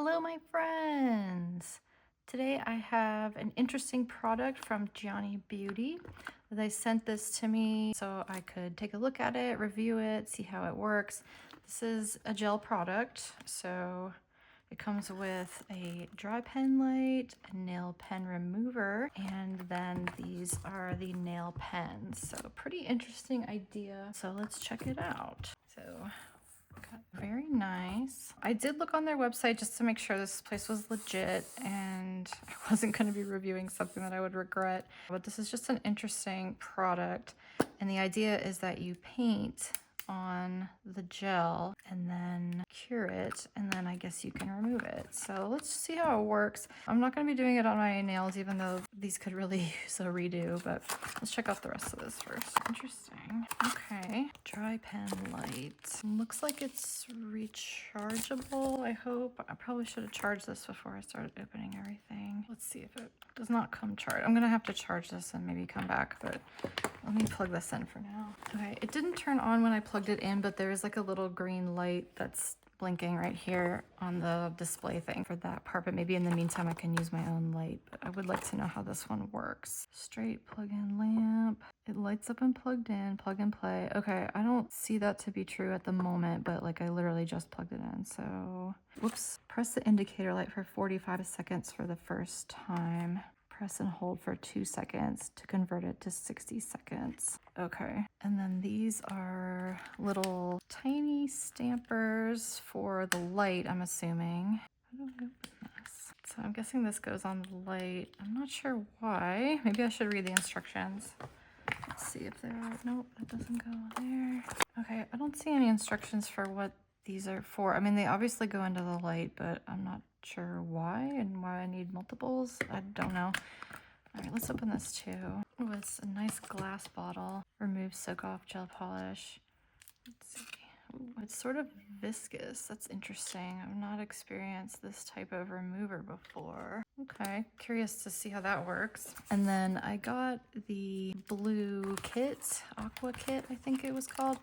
Hello, my friends. Today I have an interesting product from Giani Beauty. They sent this to me so I could take a look at it, review it, see how it works. This is a gel product, so it comes with a dry pen light, a nail pen remover, and then these are the nail pens. So pretty interesting idea. So let's check it out. Very nice. I did look on their website just to make sure this place was legit and I wasn't going to be reviewing something that I would regret. But this is just an interesting product. And the idea is that you paint on the gel and then cure it, and then I guess you can remove it. So let's see how it works. I'm not going to be doing it on my nails, even though these could really use a redo, but let's check out the rest of this first. Interesting. Okay, dry pen light. Looks like it's rechargeable, I hope. I probably should have charged this before I started opening everything. Let's see if it does not come charged. I'm gonna have to charge this and maybe come back, but let me plug this in for now. Okay, it didn't turn on when I plugged it in, but there is like a little green light that's blinking right here on the display thing for that part, but maybe in the meantime I can use my own light. But I would like to know how this one works. Straight plug-in lamp. It lights up and plugged in, plug and play. Okay, I don't see that to be true at the moment, but like I literally just plugged it in, so whoops. Press the indicator light for 45 seconds for the first time. Press and hold for 2 seconds to convert it to 60 seconds. Okay, and then these are little tiny stampers for the light, I'm assuming. How do I open this? So I'm guessing this goes on the light. I'm not sure why. Maybe I should read the instructions. Let's see if there are. Nope, that doesn't go there. Okay, I don't see any instructions for what these are for. I mean, they obviously go into the light, but I'm not sure why and why I need multiples. I don't know. All right, let's open this too. Oh, it's a nice glass bottle. Remove soak off gel polish. Let's see. Ooh, it's sort of viscous. That's interesting. I've not experienced this type of remover before. Okay, curious to see how that works. And then I got the blue kit, aqua kit, I think it was called.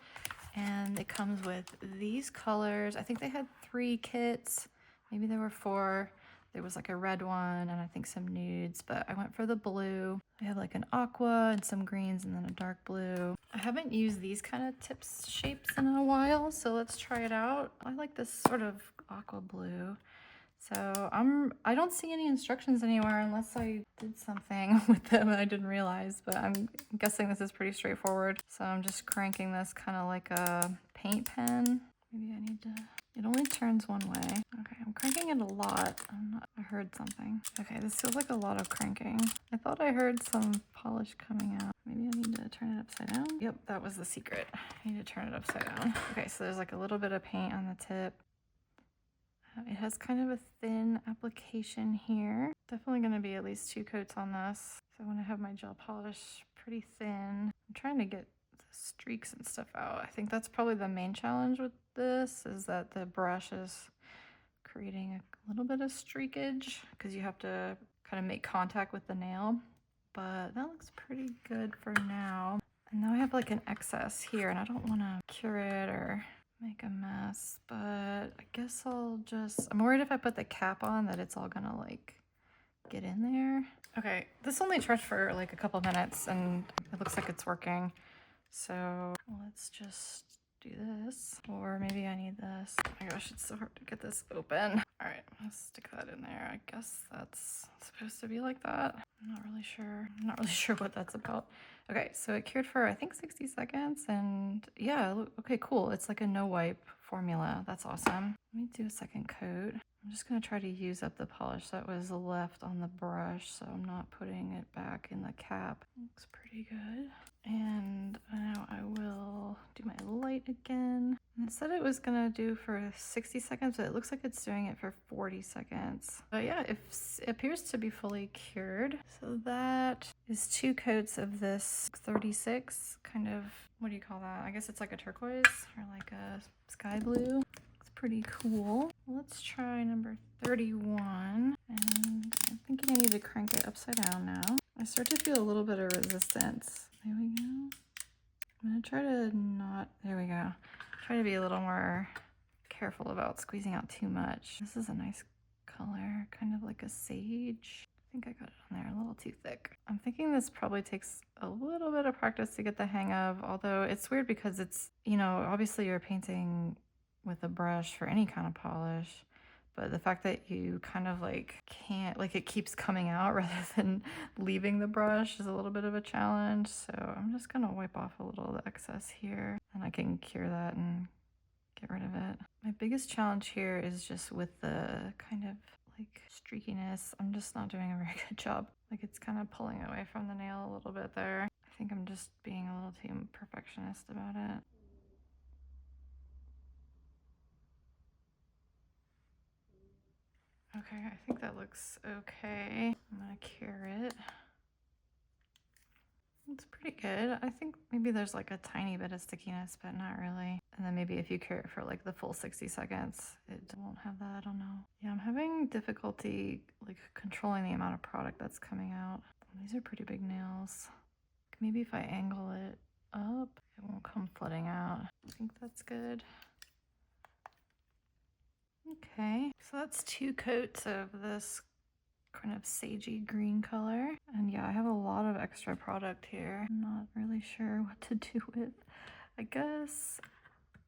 And it comes with these colors. I think they had 3 kits. Maybe there were 4. There was like a red one and I think some nudes, but I went for the blue. I have like an aqua and some greens and then a dark blue. I haven't used these kind of tips shapes in a while, so let's try it out. I like this sort of aqua blue. So I don't see any instructions anywhere unless I did something with them and I didn't realize, but I'm guessing this is pretty straightforward. So I'm just cranking this kind of like a paint pen. Maybe I need to, it only turns one way. Okay, I'm cranking it a lot. I heard something. Okay, this feels like a lot of cranking. I thought I heard some polish coming out. Maybe I need to turn it upside down. Yep, that was the secret. I need to turn it upside down. Okay, so there's like a little bit of paint on the tip. It has kind of a thin application here. Definitely going to be at least 2 coats on this. So I want to have my gel polish pretty thin. I'm trying to get the streaks and stuff out. I think that's probably the main challenge with this, is that the brush is creating a little bit of streakage because you have to kind of make contact with the nail. But that looks pretty good for now. And now I have like an excess here and I don't want to cure it or make a mess, but I guess I'm worried if I put the cap on that it's all gonna like get in there. Okay, this only charged for like a couple minutes and it looks like it's working. So let's just do this, or maybe I need this. Oh my gosh, it's so hard to get this open. All right, let's stick that in there. I guess that's supposed to be like that. I'm not really sure what that's about. Okay, so it cured for I think 60 seconds and yeah, okay, cool. It's like a no wipe formula. That's awesome. Let me do a second coat. I'm just gonna try to use up the polish that was left on the brush, so I'm not putting it back in the cap. Looks pretty good. And now I will do my light again. And it said it was gonna do for 60 seconds, but it looks like it's doing it for 40 seconds. But yeah, it appears to be fully cured. So that is 2 coats of this 36 kind of, what do you call that? I guess it's like a turquoise or like a sky blue. It's pretty cool. Let's try number 31. And I'm thinking I need to crank it upside down now. I start to feel a little bit of resistance. There we go. I'm gonna try to not, there we go. Try to be a little more careful about squeezing out too much. This is a nice color, kind of like a sage. I think I got it on there a little too thick. I'm thinking this probably takes a little bit of practice to get the hang of, although it's weird because it's, obviously you're painting with a brush for any kind of polish, but the fact that you kind of like can't, like it keeps coming out rather than leaving the brush is a little bit of a challenge. So I'm just gonna wipe off a little of the excess here and I can cure that and get rid of it. My biggest challenge here is just with the kind of like streakiness. I'm just not doing a very good job. Like it's kind of pulling away from the nail a little bit there. I think I'm just being a little too perfectionist about it. Okay, I think that looks okay. I'm gonna cure it. It's pretty good. I think maybe there's like a tiny bit of stickiness, but not really. And then maybe if you cure it for like the full 60 seconds, it won't have that. I don't know. Yeah, I'm having difficulty like controlling the amount of product that's coming out. These are pretty big nails. Maybe if I angle it up, it won't come flooding out. I think that's good. Okay, so that's 2 coats of this kind of sagey green color. And yeah, I have a lot of extra product here. I'm not really sure what to do with. I guess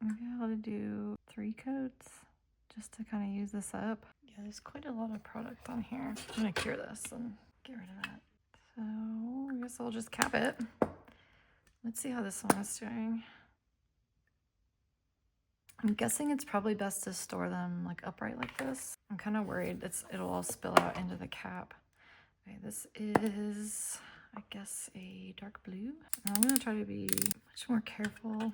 maybe I ought to do 3 coats just to kind of use this up. Yeah, there's quite a lot of product on here. I'm gonna cure this and get rid of that. So I guess I'll just cap it. Let's see how this one is doing. I'm guessing it's probably best to store them like upright like this. I'm kind of worried it'll all spill out into the cap. Okay, this is, I guess, a dark blue. And I'm gonna try to be much more careful.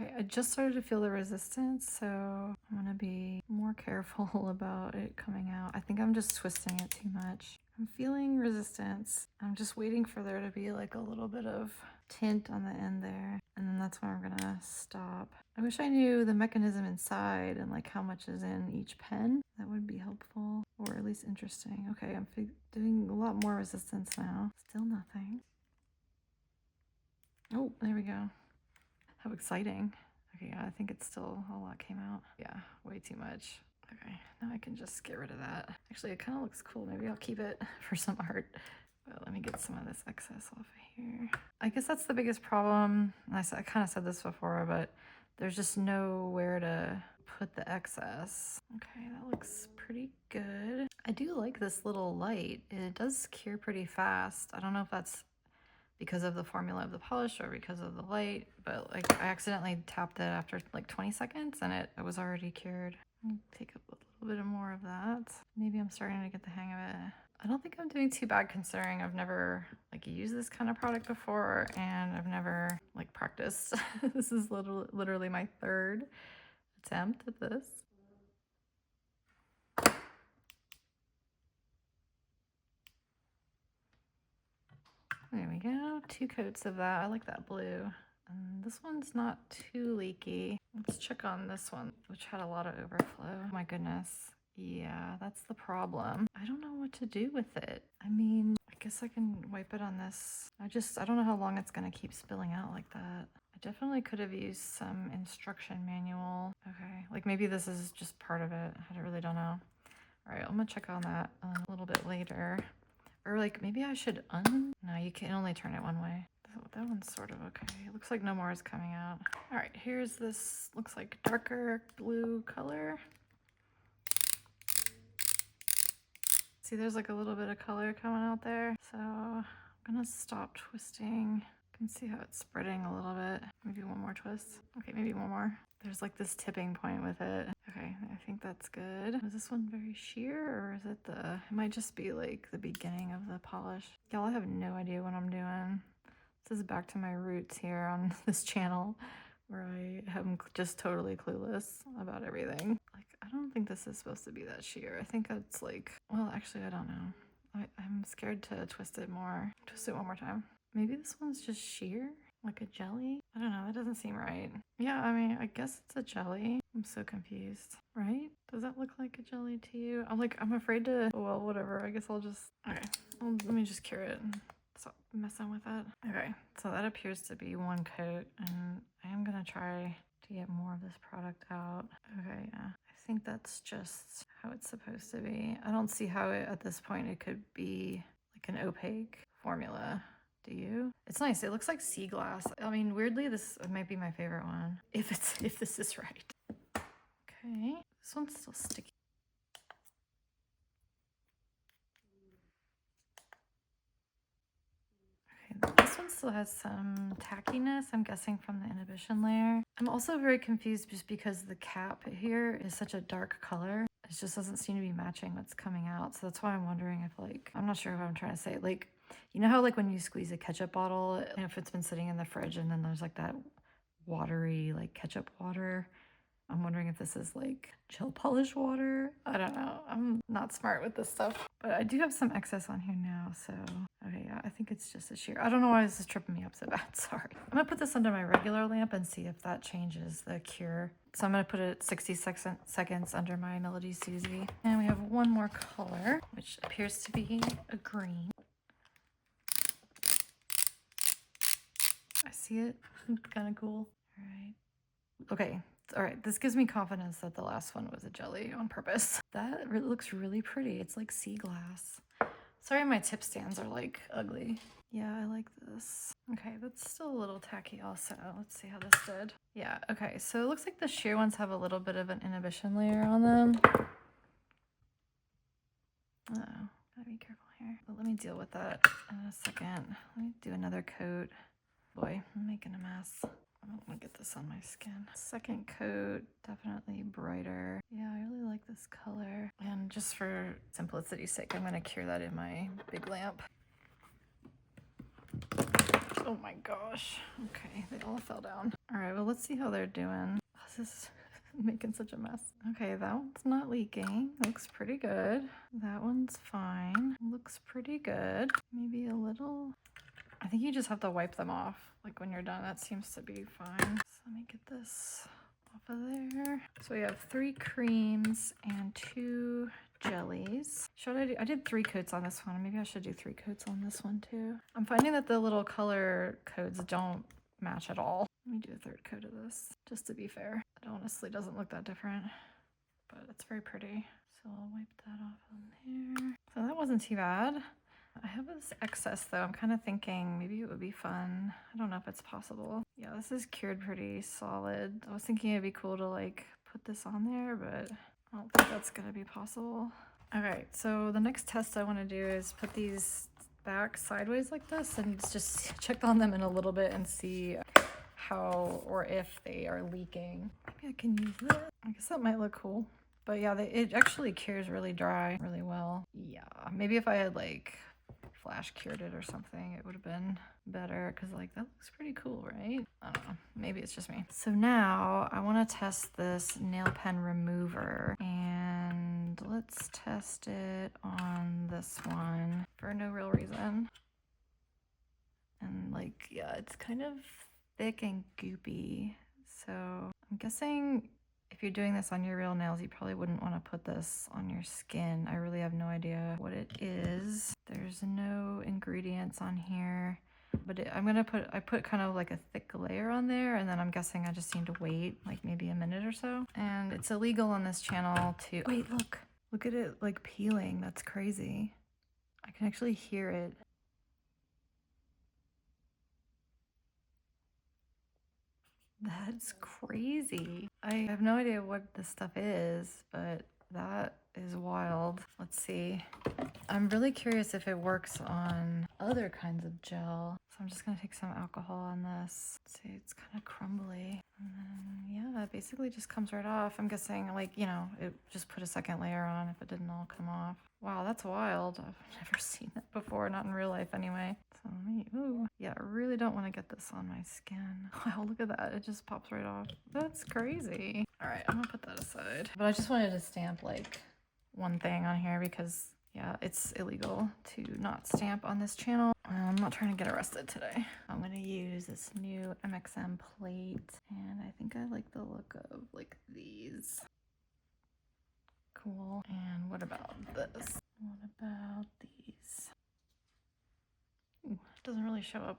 Okay, I just started to feel the resistance, so I'm gonna be more careful about it coming out. I think I'm just twisting it too much. I'm feeling resistance. I'm just waiting for there to be like a little bit of tint on the end there, and then that's where I'm gonna stop. I wish I knew the mechanism inside and like how much is in each pen. That would be helpful, or at least interesting. Okay, I'm doing a lot more resistance now. Still nothing. Oh, there we go. How exciting. Okay, yeah, I think it's still a lot came out. Yeah, way too much. Okay, now I can just get rid of that. Actually, it kind of looks cool. Maybe I'll keep it for some art. But let me get some of this excess off of here. I guess that's the biggest problem. I kind of said this before, but there's just nowhere to put the excess. Okay, that looks pretty good. I do like this little light. It does cure pretty fast. I don't know if that's because of the formula of the polish or because of the light, but like I accidentally tapped it after like 20 seconds and it was already cured. Take a little bit more of that. Maybe I'm starting to get the hang of it. I don't think I'm doing too bad considering I've never like used this kind of product before and I've never like practiced. This is literally my 3rd attempt at this. There we go, 2 coats of that. I like that blue. And this one's not too leaky. Let's check on this one, which had a lot of overflow. Oh my goodness. Yeah, that's the problem. I don't know what to do with it. I mean, I guess I can wipe it on this. I don't know how long it's gonna keep spilling out like that. I definitely could have used some instruction manual. Okay, like maybe this is just part of it. I really don't know. All right, I'm gonna check on that a little bit later. Or like maybe I should No, you can only turn it one way. So that one's sort of okay. It looks like no more is coming out. All right, here's this, looks like darker blue color. See, there's like a little bit of color coming out there. So I'm gonna stop twisting. You can see how it's spreading a little bit. Maybe one more twist. Okay, maybe one more. There's like this tipping point with it. Okay, I think that's good. Is this one very sheer or is it it might just be like the beginning of the polish. Y'all, I have no idea what I'm doing. This is back to my roots here on this channel where I am just totally clueless about everything. Like, I don't think this is supposed to be that sheer. I think it's like, well, actually, I don't know. I'm scared to twist it more. Twist it one more time. Maybe this one's just sheer, like a jelly. I don't know, that doesn't seem right. Yeah, I mean, I guess it's a jelly. I'm so confused, right? Does that look like a jelly to you? I'm afraid to, well, whatever. I guess I'll just, okay, let me just cure it. Stop messing with it. Okay, so that appears to be 1 coat, and I am gonna try to get more of this product out. Okay, yeah, I think that's just how it's supposed to be. I don't see how at this point it could be like an opaque formula. Do you? It's nice. It looks like sea glass. I mean, weirdly, this might be my favorite one if this is right. Okay, this one's still sticky. Okay, this one still has some tackiness, I'm guessing from the inhibition layer. I'm also very confused just because the cap here is such a dark color. It just doesn't seem to be matching what's coming out. So that's why I'm wondering if like, I'm not sure what I'm trying to say. Like, you know how like when you squeeze a ketchup bottle, if it's been sitting in the fridge and then there's like that watery like ketchup water, I'm wondering if this is like gel polish water. I don't know. I'm not smart with this stuff, but I do have some excess on here now. So, okay, yeah, I think it's just a sheer. I don't know why this is tripping me up so bad. Sorry. I'm gonna put this under my regular lamp and see if that changes the cure. So I'm gonna put it 60 seconds under my Melody Susie. And we have one more color, which appears to be a green. I see it. It's kind of cool. All right. Okay. All right, this gives me confidence that the last one was a jelly on purpose. That looks really pretty. It's like sea glass. Sorry, my tip stands are like ugly. Yeah, I like this. Okay, that's still a little tacky also. Let's see how this did. Yeah, okay, so it looks like the sheer ones have a little bit of an inhibition layer on them. Uh-oh, gotta be careful here. But let me deal with that in a second. Let me do another coat. Boy, I'm making a mess. I don't want to get this on my skin. Second coat, definitely brighter. Yeah, I really like this color. And just for simplicity's sake, I'm going to cure that in my big lamp. Oh my gosh. Okay, they all fell down. All right, well, let's see how they're doing. Oh, this is making such a mess. Okay, that one's not leaking. Looks pretty good. That one's fine. Looks pretty good. Maybe a little... I think you just have to wipe them off. Like when you're done, that seems to be fine. So let me get this off of there. So we have 3 creams and 2 jellies. Should I do? I did 3 coats on this one. Maybe I should do 3 coats on this one too. I'm finding that the little color codes don't match at all. Let me do a 3rd coat of this, just to be fair. It honestly doesn't look that different, but it's very pretty. So I'll wipe that off on there. So that wasn't too bad. I have this excess though. I'm kind of thinking maybe it would be fun. I don't know if it's possible. Yeah, this is cured pretty solid. I was thinking it'd be cool to like put this on there, but I don't think that's gonna be possible. All right, so the next test I want to do is put these back sideways like this and just check on them in a little bit and see how or if they are leaking. Maybe I can use that. I guess that might look cool. But yeah, it actually cures really dry really well. Yeah, maybe if I had like flash cured it or something, it would have been better because like that looks pretty cool, right? I don't know, maybe it's just me. So now I want to test this nail pen remover and let's test it on this one for no real reason. And like, yeah, it's kind of thick and goopy. So I'm guessing if you're doing this on your real nails, you probably wouldn't want to put this on your skin. I really have no idea what it is. There's no ingredients on here, but I put kind of like a thick layer on there, and then I'm guessing I just need to wait like maybe a minute or so. And it's illegal on this channel to, wait, look at it like peeling. That's crazy. I can actually hear it. That's crazy. I have no idea what this stuff is, but that is wild. Let's see. I'm really curious if it works on other kinds of gel. So I'm just gonna take some alcohol on this. Let's see, it's kind of crumbly. And then, yeah, it basically just comes right off. I'm guessing like, you know, it just put a second layer on if it didn't all come off. Wow, that's wild. I've never seen that before, not in real life anyway. So ooh, yeah, I really don't want to get this on my skin. Wow, look at that. It just pops right off. That's crazy. All right, I'm gonna put that aside. But I just wanted to stamp like one thing on here because yeah, it's illegal to not stamp on this channel. I'm not trying to get arrested today. I'm gonna use this new MXM plate and I think I like the look of like these. Cool. And what about this? What about these? Ooh, it doesn't really show up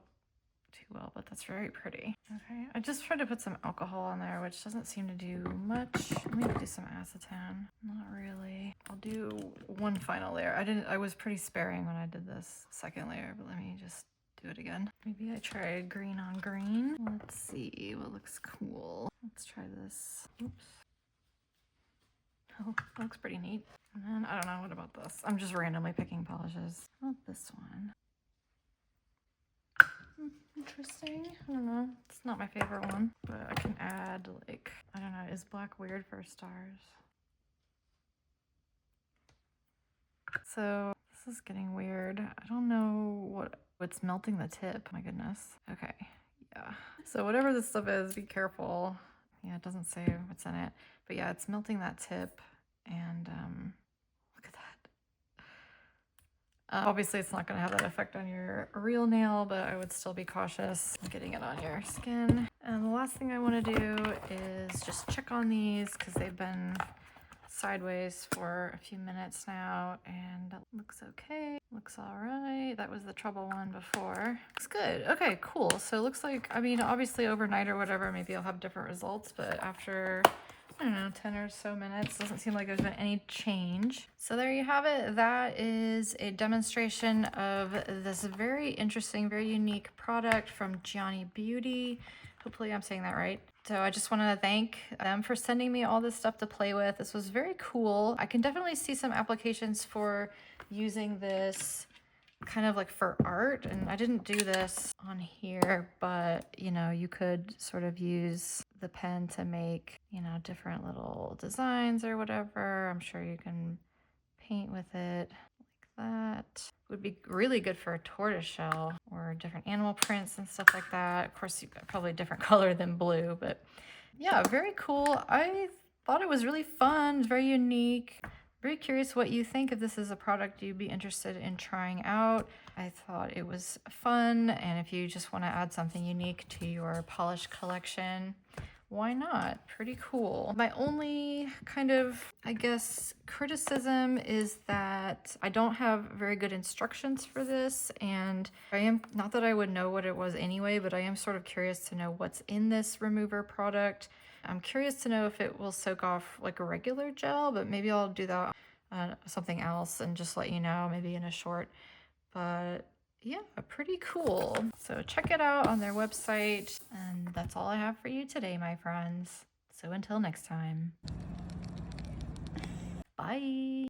too well, but that's very pretty. Okay, I just tried to put some alcohol on there, which doesn't seem to do much. Maybe do some acetone. Not really. I'll do one final layer. I was pretty sparing when I did this second layer, but let me just do it again. Maybe I tried green on green. Let's see what looks cool. Let's try this. Oops. Oh, that looks pretty neat. And then, I don't know, what about this? I'm just randomly picking polishes. Not this one. Interesting. I don't know. It's not my favorite one, but I can add, like, I don't know, is black weird for stars? So this is getting weird. I don't know what's melting the tip. My goodness. Okay. Yeah. So whatever this stuff is, be careful. Yeah, it doesn't say what's in it, but yeah, it's melting that tip. And look at that. Obviously, it's not going to have that effect on your real nail, but I would still be cautious getting it on your skin. And the last thing I want to do is just check on these because they've been sideways for a few minutes now, and that looks okay. Looks all right. That was the trouble one before. Looks good. Okay, cool. So it looks like, I mean, obviously overnight or whatever, maybe I'll have different results, but after, I don't know, 10 or so minutes, doesn't seem like there's been any change. So there you have it. That is a demonstration of this very interesting, very unique product from Giani Beauty. Hopefully I'm saying that right. So I just want to thank them for sending me all this stuff to play with. This was very cool. I can definitely see some applications for using this kind of like for art. And I didn't do this on here, but you know, you could sort of use the pen to make, you know, different little designs or whatever. I'm sure you can paint with it like that. Would be really good for a tortoiseshell or different animal prints and stuff like that. Of course, probably a different color than blue, but yeah, very cool. I thought it was really fun, very unique. Very curious what you think, if this is a product you'd be interested in trying out. I thought it was fun, and if you just want to add something unique to your polish collection, why not? Pretty cool. My only kind of, I guess, criticism is that I don't have very good instructions for this, and I am, not that I would know what it was anyway, but I am sort of curious to know what's in this remover product. I'm curious to know if it will soak off like a regular gel, but maybe I'll do that something else and just let you know, maybe in a short. But yeah, pretty cool. So check it out on their website. And that's all I have for you today, my friends. So until next time. Bye.